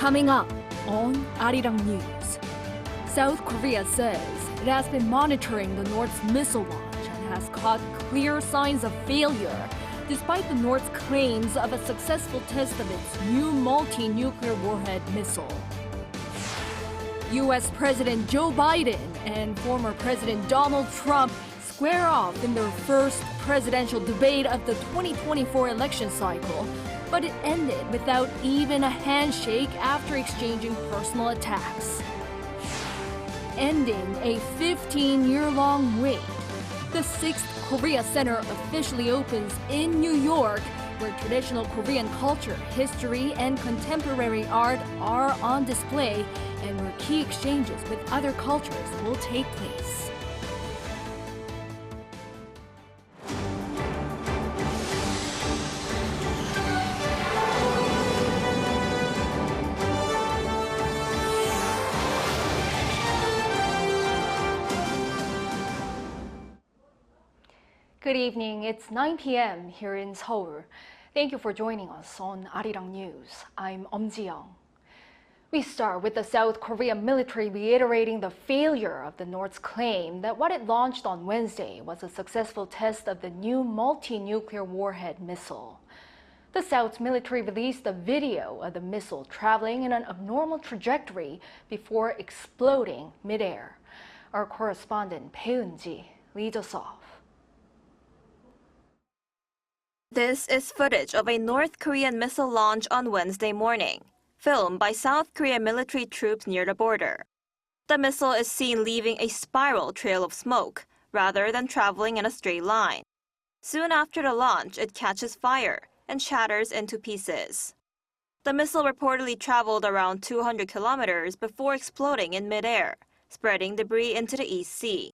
Coming up on Arirang News, South Korea says it has been monitoring the North's missile launch and has caught clear signs of failure, despite the North's claims of a successful test of its new multi-nuclear warhead missile. U.S. President Joe Biden and former President Donald Trump square off in their first presidential debate of the 2024 election cycle, but it ended without even a handshake after exchanging personal attacks. Ending a 15-year-long wait, the 6th Korea Center officially opens in New York, where traditional Korean culture, history, and contemporary art are on display, and where key exchanges with other cultures will take place. Good evening. It's 9 p.m. here in Seoul. Thank you for joining us on Arirang News. I'm Ji-young. We start with the South Korean military reiterating the failure of the North's claim that what it launched on Wednesday was a successful test of the new multi-nuclear warhead missile. The South's military released a video of the missile traveling in an abnormal trajectory before exploding midair. Our correspondent Bae Eun-ji leads us off. This is footage of a North Korean missile launch on Wednesday morning, filmed by South Korean military troops near the border. The missile is seen leaving a spiral trail of smoke, rather than traveling in a straight line. Soon after the launch, it catches fire and shatters into pieces. The missile reportedly traveled around 200 kilometers before exploding in midair, spreading debris into the East Sea.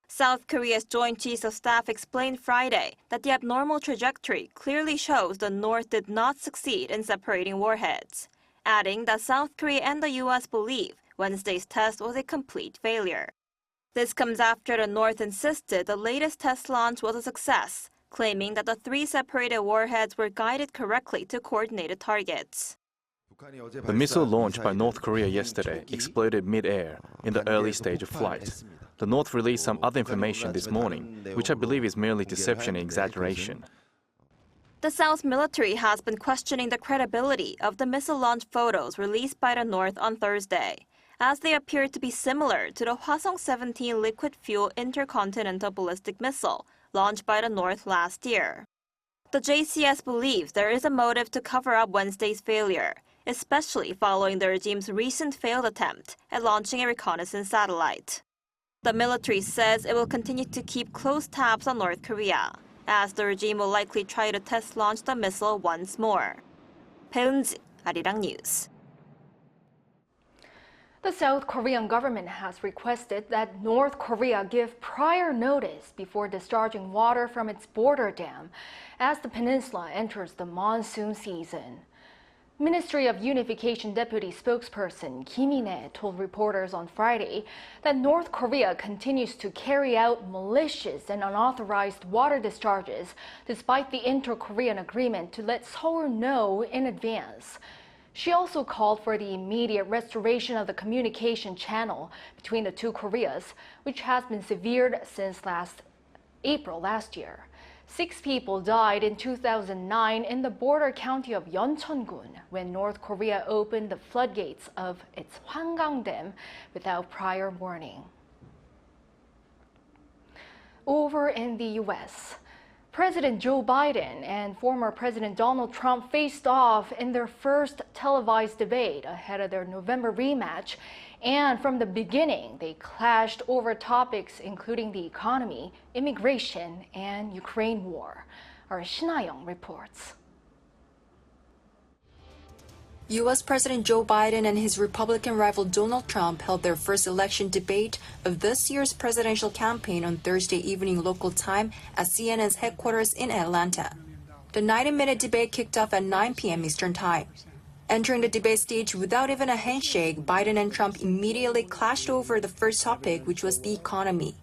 South Korea's Joint Chiefs of Staff explained Friday that the abnormal trajectory clearly shows the North did not succeed in separating warheads, adding that South Korea and the U.S. believe Wednesday's test was a complete failure. This comes after the North insisted the latest test launch was a success, claiming that the 3 separated warheads were guided correctly to coordinated targets. The missile launched by North Korea yesterday exploded mid-air in the early stage of flight. The North released some other information this morning, which I believe is merely deception and exaggeration. The South's military has been questioning the credibility of the missile launch photos released by the North on Thursday, as they appear to be similar to the Hwasong-17 liquid-fuel intercontinental ballistic missile launched by the North last year. The JCS believes there is a motive to cover up Wednesday's failure, especially following the regime's recent failed attempt at launching a reconnaissance satellite. The military says it will continue to keep close tabs on North Korea, as the regime will likely try to test launch the missile once more. Bae Eun-ji, Arirang News. The South Korean government has requested that North Korea give prior notice before discharging water from its border dam as the peninsula enters the monsoon season. Ministry of Unification Deputy Spokesperson Kim In-ae told reporters on Friday that North Korea continues to carry out malicious and unauthorized water discharges despite the inter-Korean agreement to let Seoul know in advance. She also called for the immediate restoration of the communication channel between the two Koreas, which has been severed since April last year. 6 people died in 2009 in the border county of Yeoncheon-gun when North Korea opened the floodgates of its Hwanggang Dam without prior warning. Over in the U.S., President Joe Biden and former President Donald Trump faced off in their first televised debate ahead of their November rematch, and from the beginning, they clashed over topics including the economy, immigration, and Ukraine war. Our Shin Ha-young reports. U.S. President Joe Biden and his Republican rival Donald Trump held their first election debate of this year's presidential campaign on Thursday evening local time at CNN's headquarters in Atlanta. The 90-minute debate kicked off at 9 p.m. Eastern Time. Entering the debate stage without even a handshake, Biden and Trump immediately clashed over the first topic, which was the economy.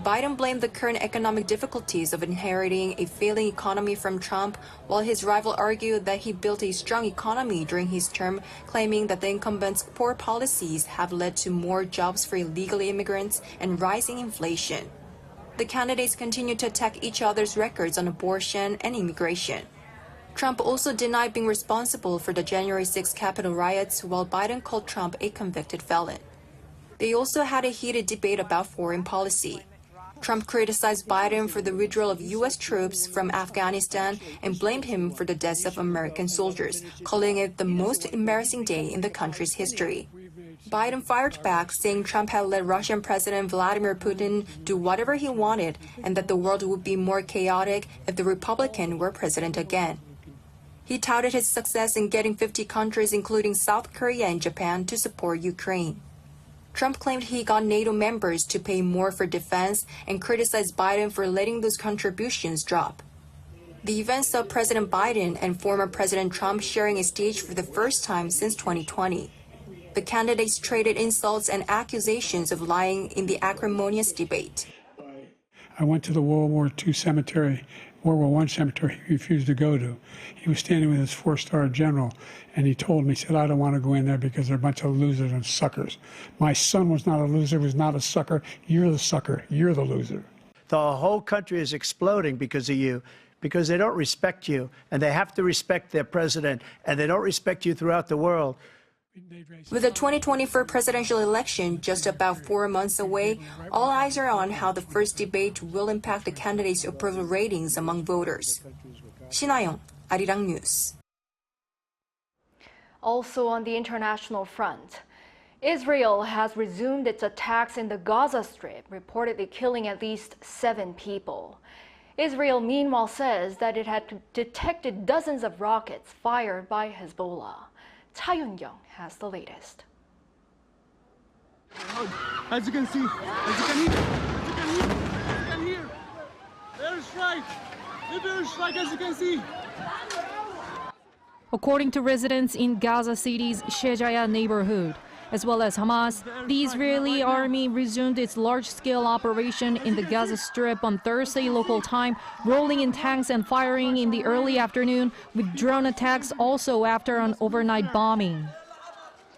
Biden blamed the current economic difficulties of inheriting a failing economy from Trump, while his rival argued that he built a strong economy during his term, claiming that the incumbent's poor policies have led to more jobs for illegal immigrants and rising inflation. The candidates continue to attack each other's records on abortion and immigration. Trump also denied being responsible for the January 6 Capitol riots, while Biden called Trump a convicted felon. They also had a heated debate about foreign policy. Trump criticized Biden for the withdrawal of U.S. troops from Afghanistan and blamed him for the deaths of American soldiers, calling it the most embarrassing day in the country's history. Biden fired back, saying Trump had let Russian President Vladimir Putin do whatever he wanted and that the world would be more chaotic if the Republican were president again. He touted his success in getting 50 countries, including South Korea and Japan, to support Ukraine. Trump claimed he got NATO members to pay more for defense and criticized Biden for letting those contributions drop. The event saw President Biden and former President Trump sharing a stage for the first time since 2020. The candidates traded insults and accusations of lying in the acrimonious debate. I went to the World War II cemetery, World War I cemetery he refused to go to. He was standing with his four-star general, and he told me, he said, I don't want to go in there because they're a bunch of losers and suckers. My son was not a loser, was not a sucker. You're the sucker. You're the loser. The whole country is exploding because of you, because they don't respect you, and they have to respect their president, and they don't respect you throughout the world. With the 2024 presidential election just about 4 months away, all eyes are on how the first debate will impact the candidates' approval ratings among voters. 신하영, Arirang News. Also on the international front, Israel has resumed its attacks in the Gaza Strip, reportedly killing at least 7 people. Israel meanwhile says that it had detected dozens of rockets fired by Hezbollah. Cha Yun-young has the latest. As you can see, as you can hear, airstrike, airstrike, as you can see. According to residents in Gaza City's Shejaya neighborhood, as well as Hamas, the Israeli army resumed its large-scale operation in the Gaza Strip on Thursday local time, rolling in tanks and firing in the early afternoon, with drone attacks also after an overnight bombing.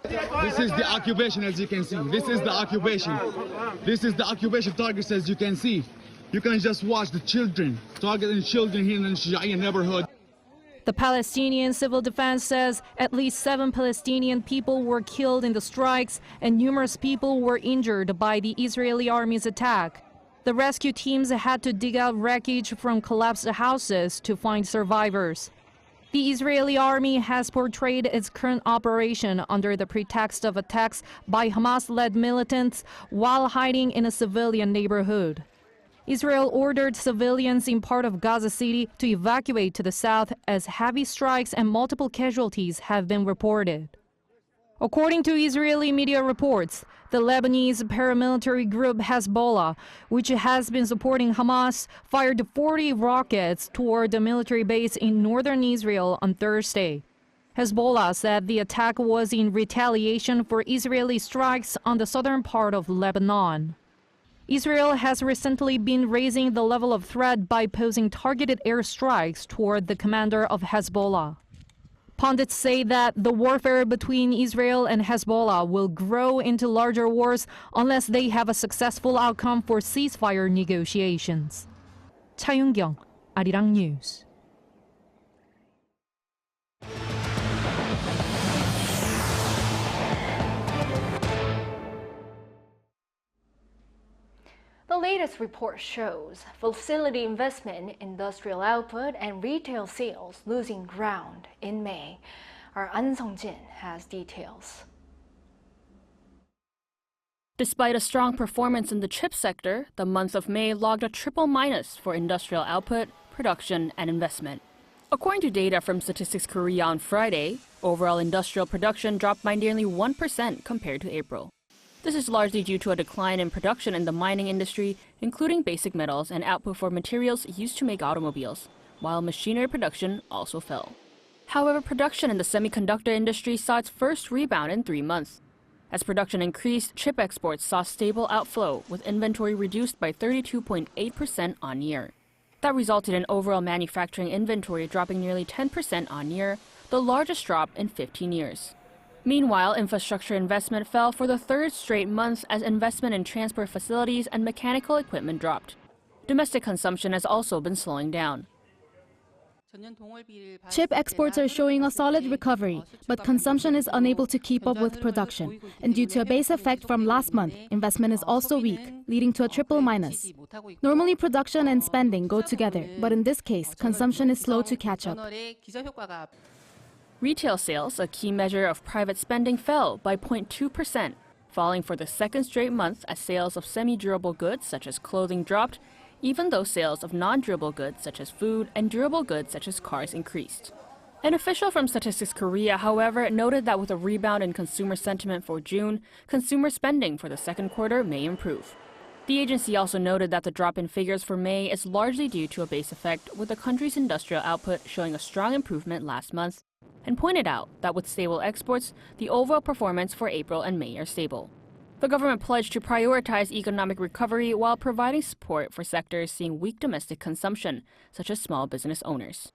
This is the occupation, as you can see. This is the occupation. This is the occupation targets, as you can see. You can just watch the children, targeting children here in the Shejaya neighborhood. The Palestinian Civil Defense says at least 7 Palestinian people were killed in the strikes and numerous people were injured by the Israeli army's attack. The rescue teams had to dig out wreckage from collapsed houses to find survivors. The Israeli army has portrayed its current operation under the pretext of attacks by Hamas-led militants while hiding in a civilian neighborhood. Israel ordered civilians in part of Gaza City to evacuate to the south as heavy strikes and multiple casualties have been reported. According to Israeli media reports, the Lebanese paramilitary group Hezbollah, which has been supporting Hamas, fired 40 rockets toward the military base in northern Israel on Thursday. Hezbollah said the attack was in retaliation for Israeli strikes on the southern part of Lebanon. Israel has recently been raising the level of threat by posing targeted airstrikes toward the commander of Hezbollah. Pundits say that the warfare between Israel and Hezbollah will grow into larger wars unless they have a successful outcome for ceasefire negotiations. Cha Yun-young, Arirang News. The latest report shows facility investment, industrial output, and retail sales losing ground in May. Our An Sung-jin has details. Despite a strong performance in the chip sector, the month of May logged a triple minus for industrial output, production, and investment. According to data from Statistics Korea on Friday, overall industrial production dropped by nearly 1% compared to April. This is largely due to a decline in production in the mining industry, including basic metals and output for materials used to make automobiles, while machinery production also fell. However, production in the semiconductor industry saw its first rebound in 3 months. As production increased, chip exports saw stable outflow, with inventory reduced by 32.8% on year. That resulted in overall manufacturing inventory dropping nearly 10% on year, the largest drop in 15 years. Meanwhile, infrastructure investment fell for the third straight month as investment in transport facilities and mechanical equipment dropped. Domestic consumption has also been slowing down. Chip exports are showing a solid recovery, but consumption is unable to keep up with production. And due to a base effect from last month, investment is also weak, leading to a triple minus. Normally, production and spending go together, but in this case, consumption is slow to catch up. Retail sales, a key measure of private spending, fell by 0.2%, falling for the second straight month as sales of semi-durable goods such as clothing dropped, even though sales of non-durable goods such as food and durable goods such as cars increased. An official from Statistics Korea, however, noted that with a rebound in consumer sentiment for June, consumer spending for the second quarter may improve. The agency also noted that the drop in figures for May is largely due to a base effect, with the country's industrial output showing a strong improvement last month, and pointed out that with stable exports, the overall performance for April and May are stable. The government pledged to prioritize economic recovery while providing support for sectors seeing weak domestic consumption, such as small business owners.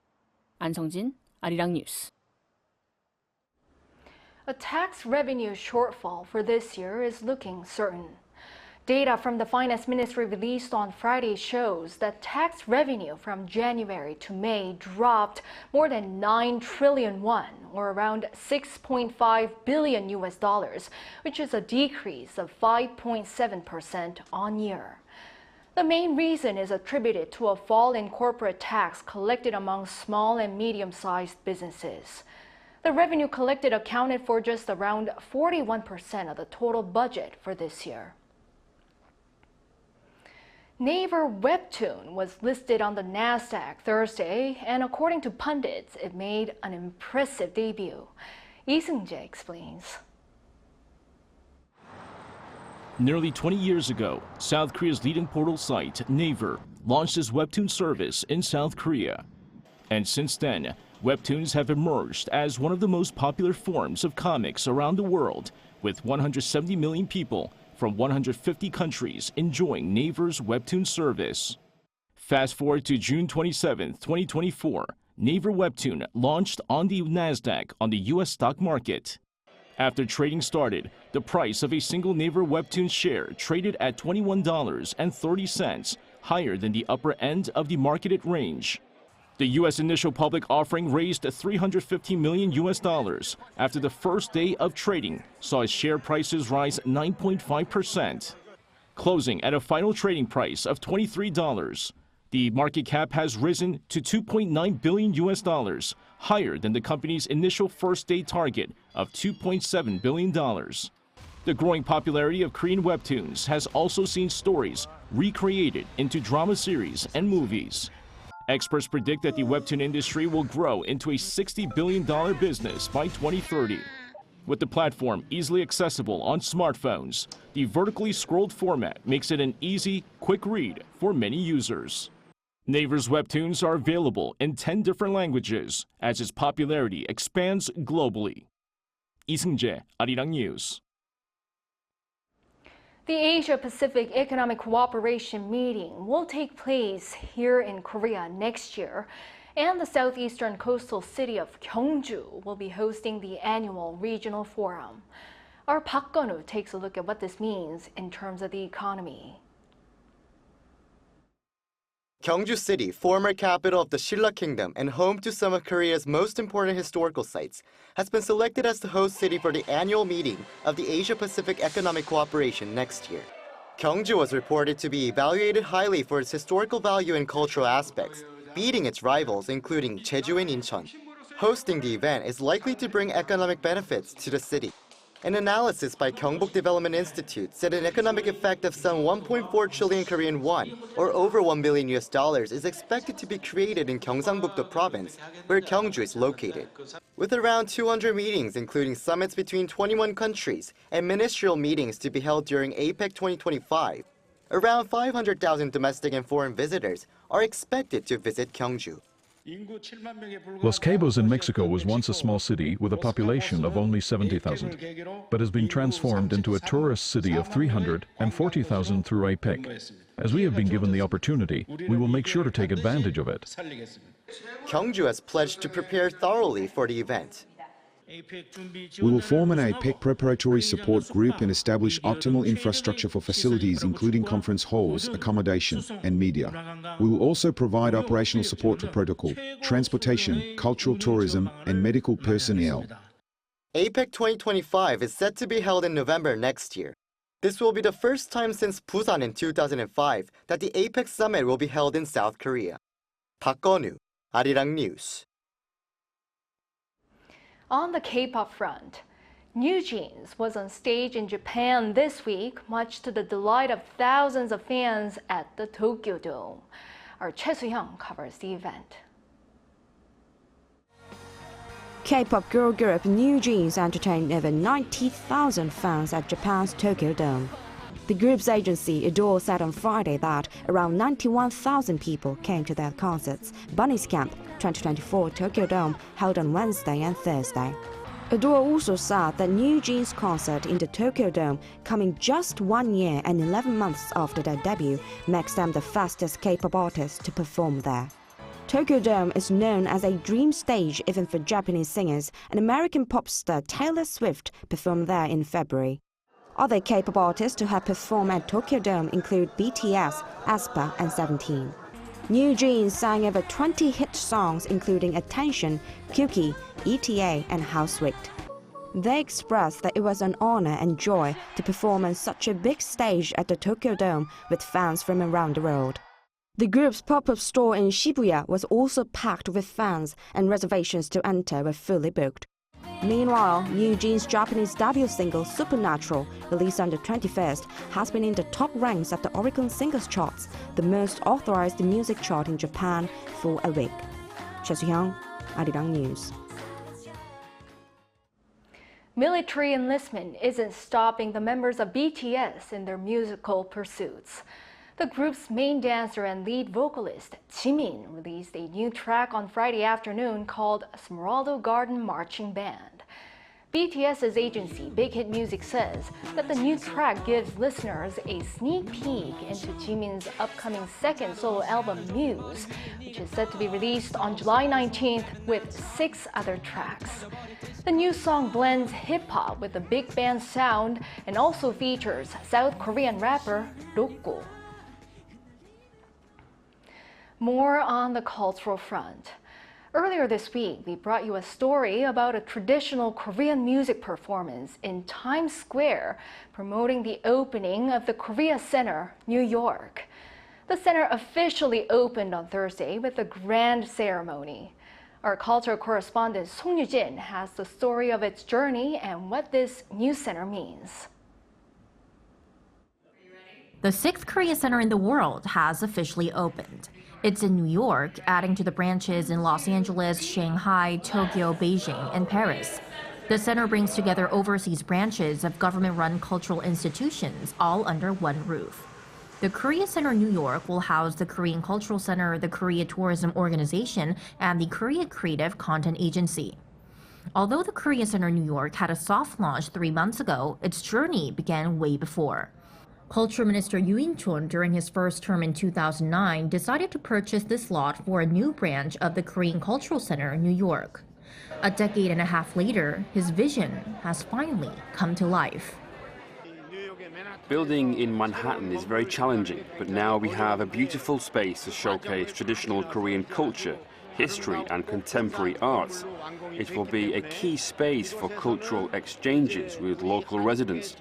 An Sung-jin, Arirang News. A tax revenue shortfall for this year is looking certain. Data from the Finance Ministry released on Friday shows that tax revenue from January to May dropped more than 9 trillion won, or around $6.5 billion, which is a decrease of 5.7% on year. The main reason is attributed to a fall in corporate tax collected among small and medium-sized businesses. The revenue collected accounted for just around 41% of the total budget for this year. Naver Webtoon was listed on the Nasdaq Thursday, and according to pundits, it made an impressive debut. Lee Seung-jae explains. Nearly 20 years ago, South Korea's leading portal site, Naver, launched its Webtoon service in South Korea. And since then, Webtoons have emerged as one of the most popular forms of comics around the world, with 170 million people from 150 countries enjoying Naver's Webtoon service. Fast forward to June 27, 2024, Naver Webtoon launched on the Nasdaq on the U.S. stock market. After trading started, the price of a single Naver Webtoon share traded at $21.30, higher than the upper end of the marketed range. The U.S. initial public offering raised $350 million after the first day of trading saw its share prices rise 9.5%. Closing at a final trading price of $23, the market cap has risen to $2.9 billion, higher than the company's initial first-day target of $2.7 billion. The growing popularity of Korean webtoons has also seen stories recreated into drama series and movies. Experts predict that the webtoon industry will grow into a $60 billion business by 2030. With the platform easily accessible on smartphones, the vertically scrolled format makes it an easy, quick read for many users. Naver's webtoons are available in 10 different languages as its popularity expands globally. Lee Seung-jae, Arirang News. The Asia-Pacific Economic Cooperation meeting will take place here in Korea next year, and the southeastern coastal city of Gyeongju will be hosting the annual regional forum. Our Park Gun-woo takes a look at what this means in terms of the economy. Gyeongju City, former capital of the Silla Kingdom and home to some of Korea's most important historical sites, has been selected as the host city for the annual meeting of the Asia-Pacific Economic Cooperation next year. Gyeongju was reported to be evaluated highly for its historical value and cultural aspects, beating its rivals including Jeju and Incheon. Hosting the event is likely to bring economic benefits to the city. An analysis by Gyeongbok Development Institute said an economic effect of some 1.4 trillion Korean won, or over $1 billion, is expected to be created in Gyeongsangbuk-do province, where Gyeongju is located. With around 200 meetings, including summits between 21 countries and ministerial meetings to be held during APEC 2025, around 500,000 domestic and foreign visitors are expected to visit Gyeongju. Los Cabos in Mexico was once a small city with a population of only 70,000, but has been transformed into a tourist city of 340,000 through APEC. As we have been given the opportunity, we will make sure to take advantage of it. Gyeongju has pledged to prepare thoroughly for the event. We will form an APEC preparatory support group and establish optimal infrastructure for facilities including conference halls, accommodation and media. We will also provide operational support for protocol, transportation, cultural tourism and medical personnel. APEC 2025 is set to be held in November next year. This will be the first time since Busan in 2005 that the APEC summit will be held in South Korea. Park Gon-woo, Arirang News. On the K-pop front, NewJeans was on stage in Japan this week, much to the delight of thousands of fans at the Tokyo Dome. Our Choi Soo-hyung covers the event. K-pop girl group NewJeans entertained over 90,000 fans at Japan's Tokyo Dome. The group's agency Adore said on Friday that around 91,000 people came to their concerts. Bunny's Camp 2024 Tokyo Dome held on Wednesday and Thursday. Adore also said that NewJeans' concert in the Tokyo Dome, coming just 1 year and 11 months after their debut, makes them the fastest K-pop artists to perform there. Tokyo Dome is known as a dream stage even for Japanese singers, and American pop star Taylor Swift performed there in February. Other K-pop artists who have performed at Tokyo Dome include BTS, aespa, and 17. NewJeans sang over 20 hit songs including Attention, Cookie, ETA, and How Sweet. They expressed that it was an honor and joy to perform on such a big stage at the Tokyo Dome with fans from around the world. The group's pop-up store in Shibuya was also packed with fans, and reservations to enter were fully booked. Meanwhile, NewJeans' Japanese debut single Supernatural, released on the 21st, has been in the top ranks of the Oricon Singles Charts, the most authorized music chart in Japan, for a week. Choi Soo-hyung, Arirang News. Military enlistment isn't stopping the members of BTS in their musical pursuits. The group's main dancer and lead vocalist, Jimin, released a new track on Friday afternoon called Smeraldo Garden Marching Band. BTS's agency, Big Hit Music, says that the new track gives listeners a sneak peek into Jimin's upcoming second solo album, Muse, which is set to be released on July 19th with 6 other tracks. The new song blends hip-hop with a big band sound and also features South Korean rapper Rokko. More on the cultural front. Earlier this week, we brought you a story about a traditional Korean music performance in Times Square, promoting the opening of the Korea Center, New York. The center officially opened on Thursday with a grand ceremony. Our cultural correspondent Song Yu-jin has the story of its journey and what this new center means. The 6th Korea Center in the world has officially opened. It's in New York, adding to the branches in Los Angeles, Shanghai, Tokyo, Beijing, and Paris. The center brings together overseas branches of government-run cultural institutions, all under one roof. The Korea Center New York will house the Korean Cultural Center, the Korea Tourism Organization, and the Korea Creative Content Agency. Although the Korea Center New York had a soft launch 3 months ago, its journey began way before. Culture Minister Yoo In-chol, during his first term in 2009, decided to purchase this lot for a new branch of the Korean Cultural Center, New York. A decade and a half later, his vision has finally come to life. Building in Manhattan is very challenging, but now we have a beautiful space to showcase traditional Korean culture, history and contemporary arts. It will be a key space for cultural exchanges with local residents,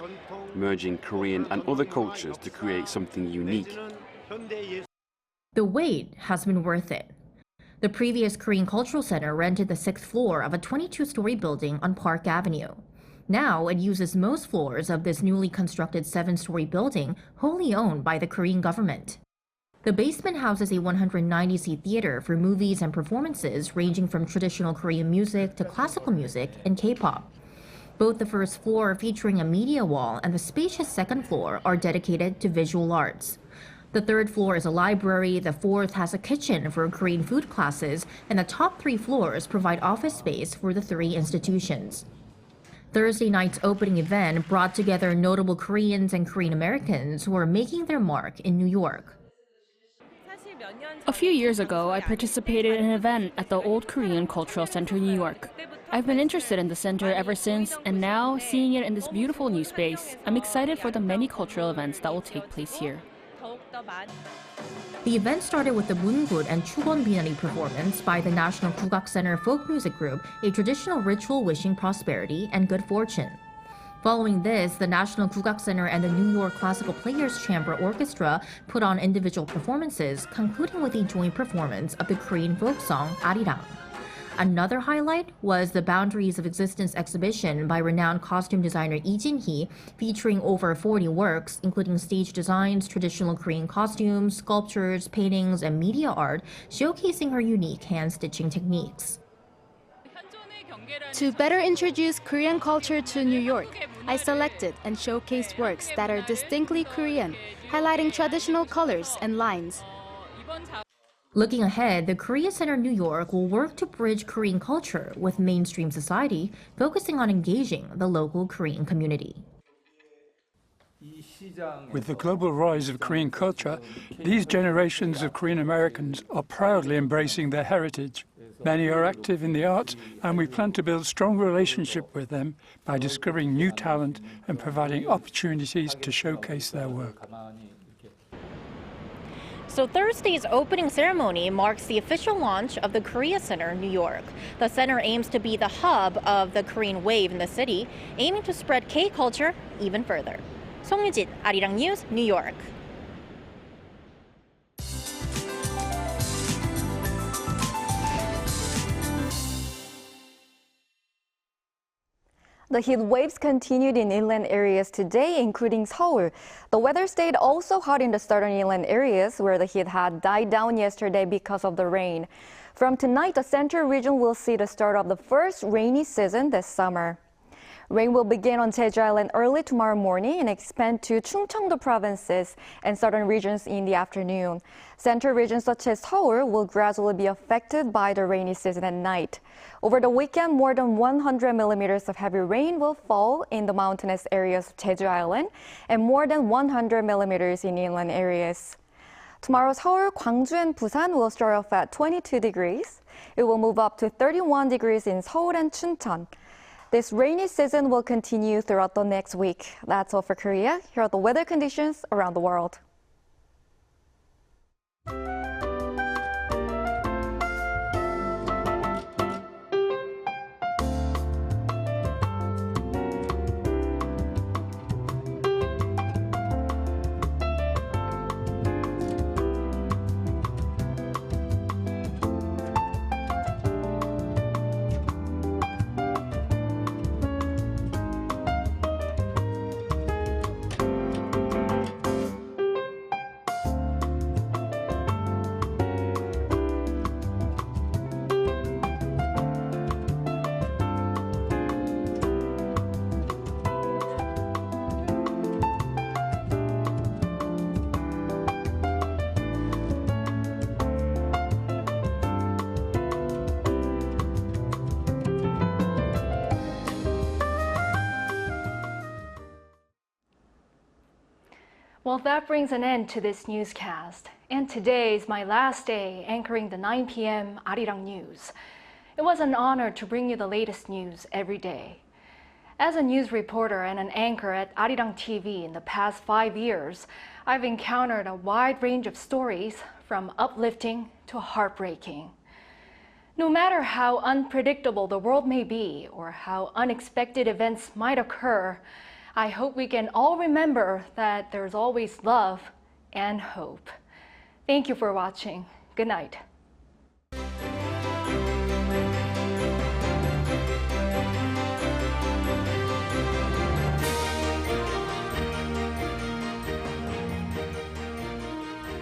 merging Korean and other cultures to create something unique. The wait has been worth it. The previous Korean Cultural Center rented the 6th floor of a 22-story building on Park Avenue. Now it uses most floors of this newly constructed 7-story building, wholly owned by the Korean government. The basement houses a 190-seat theater for movies and performances ranging from traditional Korean music to classical music and K-pop. Both the first floor, featuring a media wall, and the spacious second floor are dedicated to visual arts. The third floor is a library, the fourth has a kitchen for Korean food classes, and the top 3 floors provide office space for the 3 institutions. Thursday night's opening event brought together notable Koreans and Korean Americans who are making their mark in New York. A few years ago, I participated in an event at the Old Korean Cultural Center, New York. I've been interested in the center ever since, and now, seeing it in this beautiful new space, I'm excited for the many cultural events that will take place here. The event started with the Mungut and Chugon Binari performance by the National Kugak Center Folk Music Group, a traditional ritual wishing prosperity and good fortune. Following this, the National Kugak Center and the New York Classical Players Chamber Orchestra put on individual performances, concluding with a joint performance of the Korean folk song Arirang. Another highlight was the Boundaries of Existence exhibition by renowned costume designer Lee Jin-hee, featuring over 40 works, including stage designs, traditional Korean costumes, sculptures, paintings, and media art, showcasing her unique hand-stitching techniques. To better introduce Korean culture to New York, I selected and showcased works that are distinctly Korean, highlighting traditional colors and lines. Looking ahead, the Korea Center New York will work to bridge Korean culture with mainstream society, focusing on engaging the local Korean community. With the global rise of Korean culture, these generations of Korean Americans are proudly embracing their heritage. Many are active in the arts, and we plan to build a strong relationship with them by discovering new talent and providing opportunities to showcase their work. So Thursday's opening ceremony marks the official launch of the Korea Center New York. The center aims to be the hub of the Korean wave in the city, aiming to spread K-culture even further. 송유진, Arirang News, New York. The heat waves continued in inland areas today, including Seoul. The weather stayed also hot in the southern inland areas, where the heat had died down yesterday because of the rain. From tonight, the central region will see the start of the first rainy season this summer. Rain will begin on Jeju Island early tomorrow morning and expand to Chungcheongdo provinces and southern regions in the afternoon. Central regions such as Seoul will gradually be affected by the rainy season at night. Over the weekend, more than 100 millimeters of heavy rain will fall in the mountainous areas of Jeju Island and more than 100 millimeters in inland areas. Tomorrow, Seoul, Gyeongju, and Busan will start off at 22 degrees. It will move up to 31 degrees in Seoul and Chuncheon. This rainy season will continue throughout the next week. That's all for Korea. Here are the weather conditions around the world. Well, that brings an end to this newscast. And today is my last day anchoring the 9 p.m. Arirang News. It was an honor to bring you the latest news every day. As a news reporter and an anchor at Arirang TV in the past 5 years, I've encountered a wide range of stories, from uplifting to heartbreaking. No matter how unpredictable the world may be or how unexpected events might occur, I hope we can all remember that there's always love and hope. Thank you for watching. Good night.